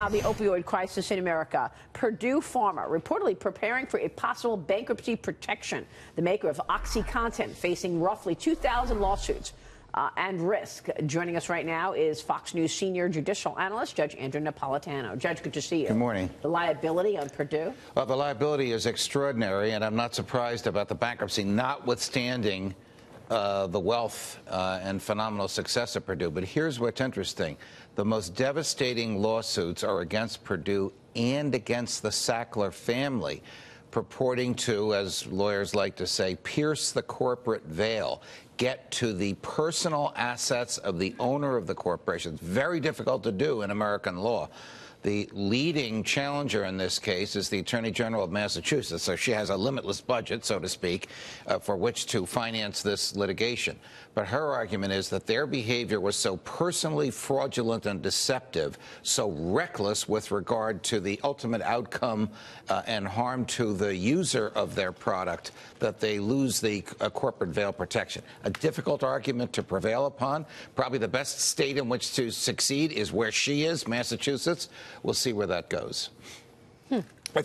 The opioid crisis in America. Purdue Pharma reportedly preparing for a possible bankruptcy protection. The maker of OxyContin facing roughly 2,000 lawsuits and risk. Joining us right now is Fox News senior judicial analyst, Judge Andrew Napolitano. Judge, good to see you. Good morning. The liability on Purdue? Well, the liability is extraordinary, and I'm not surprised about the bankruptcy, notwithstanding the wealth and phenomenal success of Purdue. But here's what's interesting. The most devastating lawsuits are against Purdue and against the Sackler family, purporting to, as lawyers like to say, pierce the corporate veil, get to the personal assets of the owner of the corporation. It's very difficult to do in American law. The leading challenger in this case is the Attorney General of Massachusetts, so she has a limitless budget, so to speak, for which to finance this litigation. But her argument is that their behavior was so personally fraudulent and deceptive, so reckless with regard to the ultimate outcome and harm to the user of their product, that they lose the corporate veil protection. A difficult argument to prevail upon. Probably the best state in which to succeed is where she is, Massachusetts. We'll see where that goes.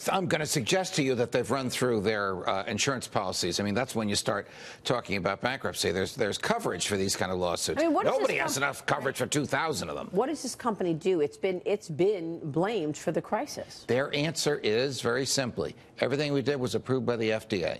I'm going to suggest to you that they've run through their insurance policies. I mean, that's when you start talking about bankruptcy. There's coverage for these kind of lawsuits. I mean, nobody has enough coverage for 2,000 of them. What does this company do? It's been blamed for the crisis. Their answer is very simply, everything we did was approved by the FDA.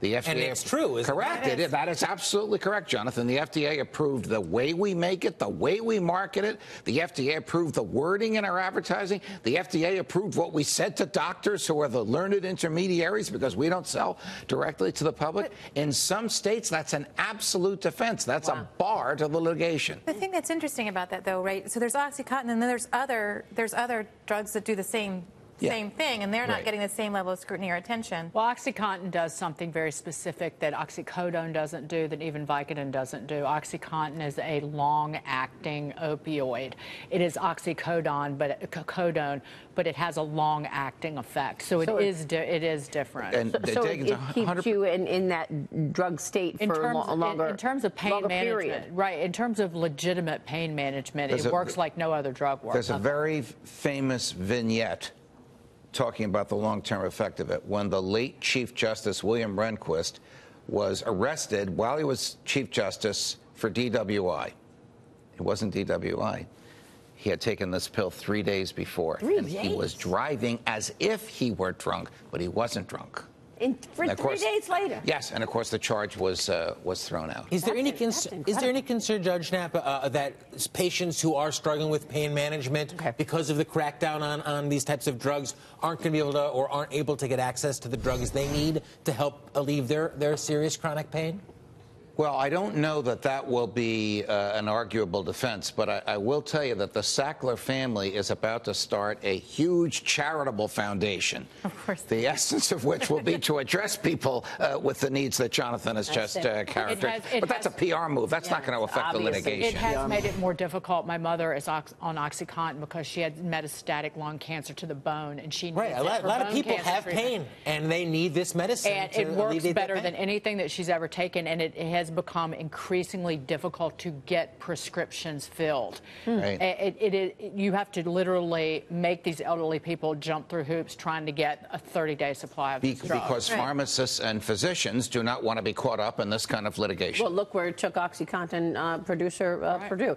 The FDA, and it's true, isn't correct. it? That is absolutely correct, Jonathan. The FDA approved the way we make it, the way we market it. The FDA approved the wording in our advertising. The FDA approved what we said to doctors who are the learned intermediaries, because we don't sell directly to the public. In some states, that's an absolute defense. That's a bar to the litigation. The thing that's interesting about that, though, right? So there's OxyContin, and then there's other drugs that do the same thing, and they're not getting the same level of scrutiny or attention. Well, OxyContin does something very specific that oxycodone doesn't do, that even Vicodin doesn't do. OxyContin is a long-acting opioid. It is oxycodone, but it has a long-acting effect. So it is different. And so it keeps you in that drug state for a longer in terms of pain management, period. Right? In terms of legitimate pain management, it works like no other drug works. There's a very famous vignette talking about the long-term effect of it, when the late Chief Justice William Rehnquist was arrested while he was Chief Justice for DWI. It wasn't DWI. He had taken this pill 3 days before. He was driving as if he were drunk, but he wasn't drunk. For 3 days later. Yes, and of course the charge was thrown out. Is there any concern, Judge Napa, that patients who are struggling with pain management because of the crackdown on these types of drugs aren't going to be able to, or aren't able to, get access to the drugs they need to help alleviate their serious chronic pain? Well, I don't know that that will be an arguable defense, but I will tell you that the Sackler family is about to start a huge charitable foundation. Of course. The essence of which will be to address people with the needs that Jonathan has just characterized. But that's a PR move. That's not going to affect the litigation. It has made it more difficult. My mother is on OxyContin because she had metastatic lung cancer to the bone, and she needs a lot of people have pain, and they need this medicine. And it works better than anything that she's ever taken, and it has become increasingly difficult to get prescriptions filled. You have to literally make these elderly people jump through hoops trying to get a 30-day supply of this drug. Because pharmacists and physicians do not want to be caught up in this kind of litigation. Well, look where it took OxyContin producer Purdue.